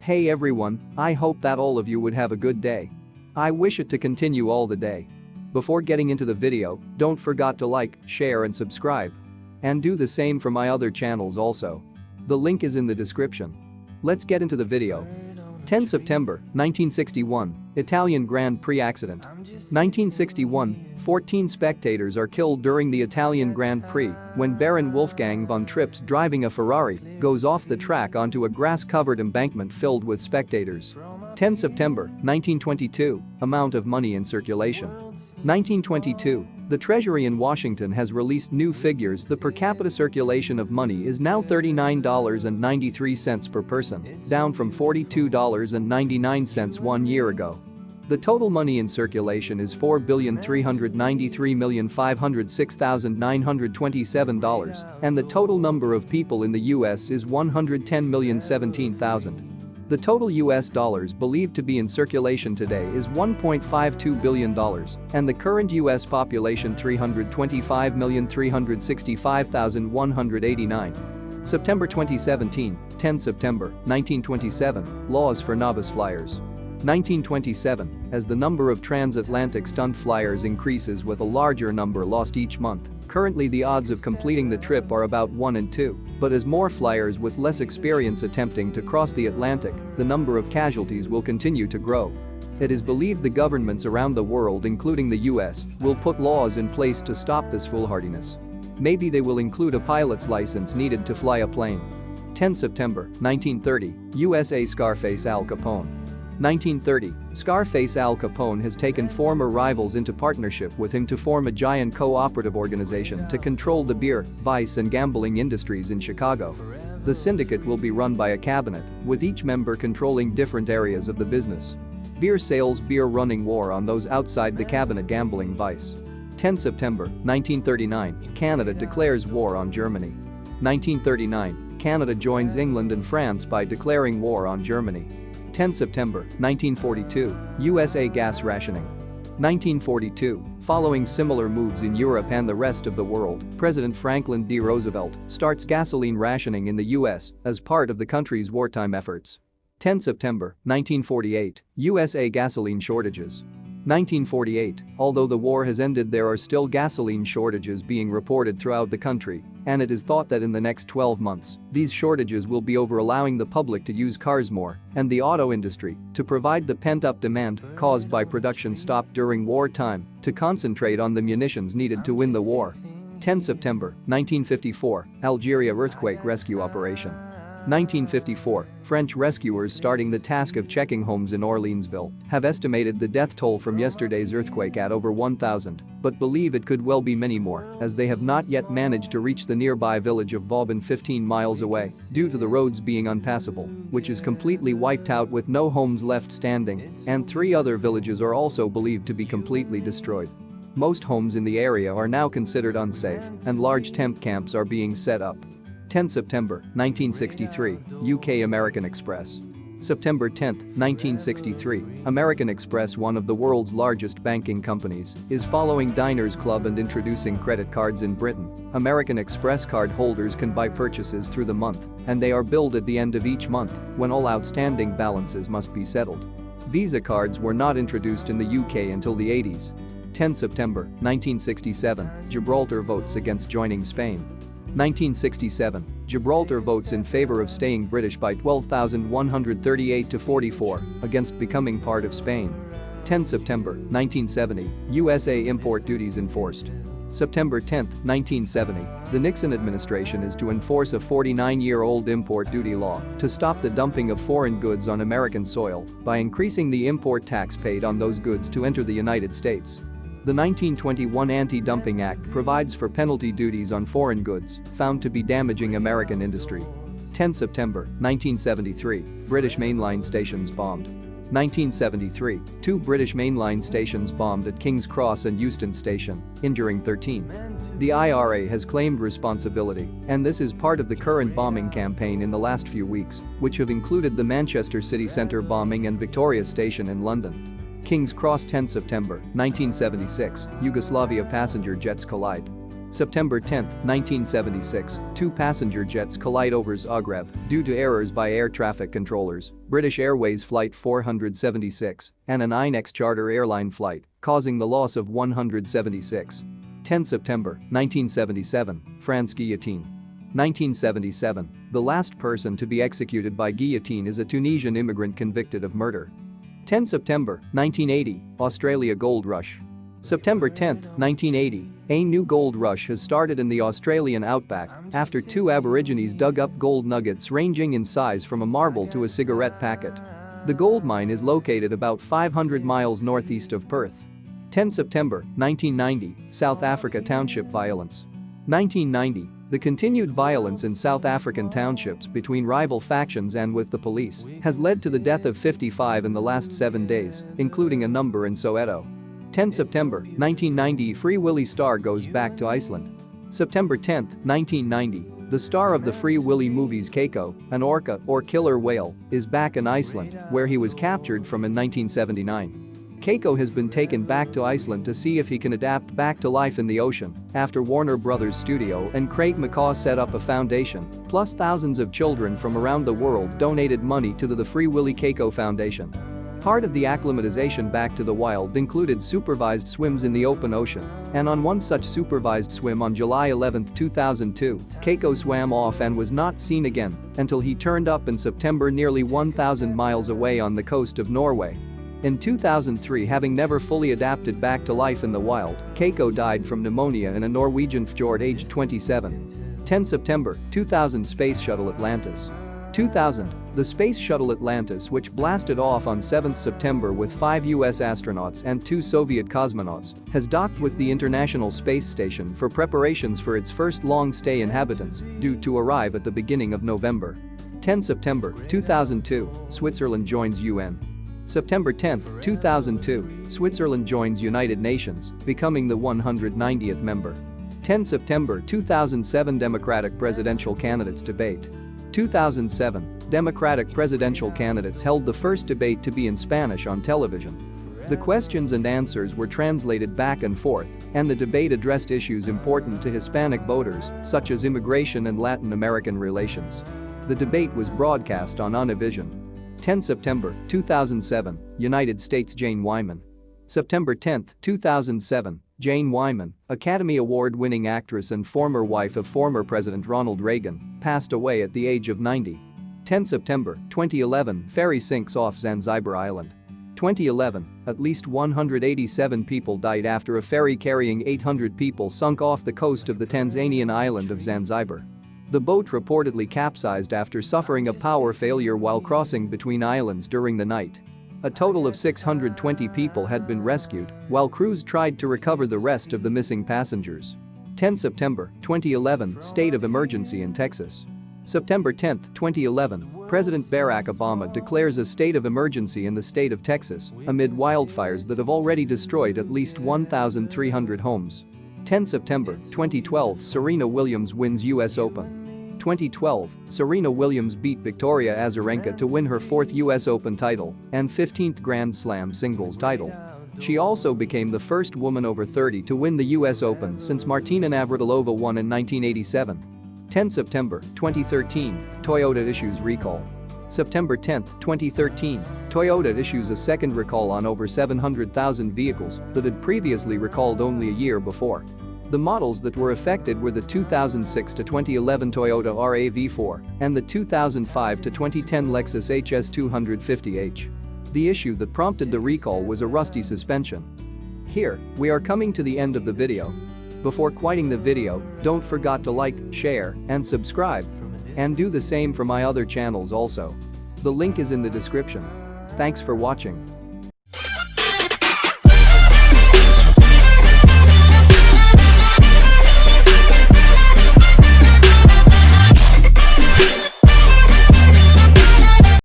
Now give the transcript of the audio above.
Hey everyone, I hope that all of you would have a good day. I wish it to continue all the day. Before getting into the video, don't forget to like, share and subscribe. And do the same for my other channels also. The link is in the description. Let's get into the video. 10 September, 1961, Italian Grand Prix accident. 1961, 14 spectators are killed during the Italian Grand Prix when Baron Wolfgang von Trips driving a Ferrari goes off the track onto a grass-covered embankment filled with spectators. 10 September, 1922, amount of money in circulation. 1922, the Treasury in Washington has released new figures. The per capita circulation of money is now $39.93 per person, down from $42.99 1 year ago. The total money in circulation is $4,393,506,927, and the total number of people in the US is 110,017,000. The total US dollars believed to be in circulation today is $1.52 billion, and the current US population 325,365,189. September 2017, 10 September, 1927, laws for novice flyers. 1927, as the number of transatlantic stunt flyers increases with a larger number lost each month. Currently the odds of completing the trip are about 1 in 2, but as more flyers with less experience attempting to cross the Atlantic, the number of casualties will continue to grow. It is believed the governments around the world, including the US, will put laws in place to stop this foolhardiness. Maybe they will include a pilot's license needed to fly a plane. 10 September, 1930, USA Scarface Al Capone. 1930, Scarface Al Capone has taken former rivals into partnership with him to form a giant cooperative organization to control the beer, vice and gambling industries in Chicago. The syndicate will be run by a cabinet, with each member controlling different areas of the business. Beer sales, beer running war on those outside the cabinet, gambling, vice. 10 September, 1939, Canada declares war on Germany. 1939, Canada joins England and France by declaring war on Germany. 10 September, 1942, USA gas rationing. 1942, following similar moves in Europe and the rest of the world, President Franklin D. Roosevelt starts gasoline rationing in the US as part of the country's wartime efforts. 10 September, 1948, USA gasoline shortages. 1948, although the war has ended, there are still gasoline shortages being reported throughout the country, and it is thought that in the next 12 months, these shortages will be over, allowing the public to use cars more and the auto industry to provide the pent-up demand caused by production stop during wartime to concentrate on the munitions needed to win the war. 10 September, 1954, Algeria earthquake rescue operation. 1954, French rescuers starting the task of checking homes in Orleansville have estimated the death toll from yesterday's earthquake at over 1,000, but believe it could well be many more, as they have not yet managed to reach the nearby village of Vauban 15 miles away due to the roads being unpassable, which is completely wiped out with no homes left standing, and 3 other villages are also believed to be completely destroyed. Most homes in the area are now considered unsafe, and large temp camps are being set up. 10 September, 1963, UK American Express. September 10, 1963, American Express, one of the world's largest banking companies, is following Diners Club and introducing credit cards in Britain. American Express card holders can buy purchases through the month, and they are billed at the end of each month when all outstanding balances must be settled. Visa cards were not introduced in the UK until the 80s. 10 September, 1967, Gibraltar votes against joining Spain. 1967, Gibraltar votes in favor of staying British by 12,138 to 44 against becoming part of Spain. 10 September, 1970, USA import duties enforced. September 10, 1970, the Nixon administration is to enforce a 49-year-old import duty law to stop the dumping of foreign goods on American soil by increasing the import tax paid on those goods to enter the United States. The 1921 Anti-Dumping Act provides for penalty duties on foreign goods found to be damaging American industry. 10 September, 1973, British mainline stations bombed. 1973, 2 British mainline stations bombed at King's Cross and Euston Station, injuring 13. The IRA has claimed responsibility, and this is part of the current bombing campaign in the last few weeks, which have included the Manchester city centre bombing and Victoria Station in London. King's Cross. 10 September, 1976, Yugoslavia passenger jets collide. September 10, 1976, two passenger jets collide over Zagreb due to errors by air traffic controllers, British Airways Flight 476, and an INEX charter airline flight, causing the loss of 176. 10 September, 1977, France guillotine. 1977, the last person to be executed by guillotine is a Tunisian immigrant convicted of murder. 10 September, 1980, Australia gold rush. September 10, 1980, a new gold rush has started in the Australian outback after two Aborigines dug up gold nuggets ranging in size from a marble to a cigarette packet. The gold mine is located about 500 miles northeast of Perth. 10 September, 1990, South Africa township violence. 1990, the continued violence in South African townships between rival factions and with the police has led to the death of 55 in the last 7 days, including a number in Soweto. 10 September, 1990, Free Willy star goes back to Iceland. September 10, 1990, the star of the Free Willy movies Keiko, an orca or killer whale, is back in Iceland, where he was captured from in 1979. Keiko has been taken back to Iceland to see if he can adapt back to life in the ocean after Warner Brothers Studio and Craig McCaw set up a foundation, plus thousands of children from around the world donated money to the Free Willy Keiko Foundation. Part of the acclimatization back to the wild included supervised swims in the open ocean, and on one such supervised swim on July 11, 2002, Keiko swam off and was not seen again until he turned up in September nearly 1,000 miles away on the coast of Norway. In 2003, having never fully adapted back to life in the wild, Keiko died from pneumonia in a Norwegian fjord aged 27. 10 September, 2000, Space Shuttle Atlantis. 2000, the Space Shuttle Atlantis, which blasted off on 7 September with 5 US astronauts and 2 Soviet cosmonauts, has docked with the International Space Station for preparations for its first long-stay inhabitants, due to arrive at the beginning of November. 10 September, 2002, Switzerland joins UN. September 10, 2002, Switzerland joins United Nations, becoming the 190th member. 10 September 2007, Democratic presidential candidates debate. 2007, Democratic presidential candidates held the first debate to be in Spanish on television. The questions and answers were translated back and forth, and the debate addressed issues important to Hispanic voters, such as immigration and Latin American relations. The debate was broadcast on Univision. 10 September 2007, United States, Jane Wyman. September 10, 2007, Jane Wyman, Academy Award-winning actress and former wife of former President Ronald Reagan, passed away at the age of 90. 10 September 2011, ferry sinks off Zanzibar Island. 2011, at least 187 people died after a ferry carrying 800 people sunk off the coast of the Tanzanian island of Zanzibar. The boat reportedly capsized after suffering a power failure while crossing between islands during the night. A total of 620 people had been rescued, while crews tried to recover the rest of the missing passengers. 10 September 2011, state of emergency in Texas. September 10, 2011, President Barack Obama declares a state of emergency in the state of Texas amid wildfires that have already destroyed at least 1,300 homes. 10 September 2012, Serena Williams wins US Open. 2012, Serena Williams beat Victoria Azarenka to win her 4th US Open title and 15th Grand Slam singles title. She also became the first woman over 30 to win the US Open since Martina Navratilova won in 1987. 10 September 2013, Toyota issues recall. September 10, 2013, Toyota issues a second recall on over 700,000 vehicles that had previously recalled only a year before. The models that were affected were the 2006 to 2011 Toyota RAV4 and the 2005 to 2010 Lexus HS250H. The issue that prompted the recall was a rusty suspension. Here, we are coming to the end of the video. Before quitting the video, don't forget to like, share, and subscribe. And do the same for my other channels also. The link is in the description. Thanks for watching.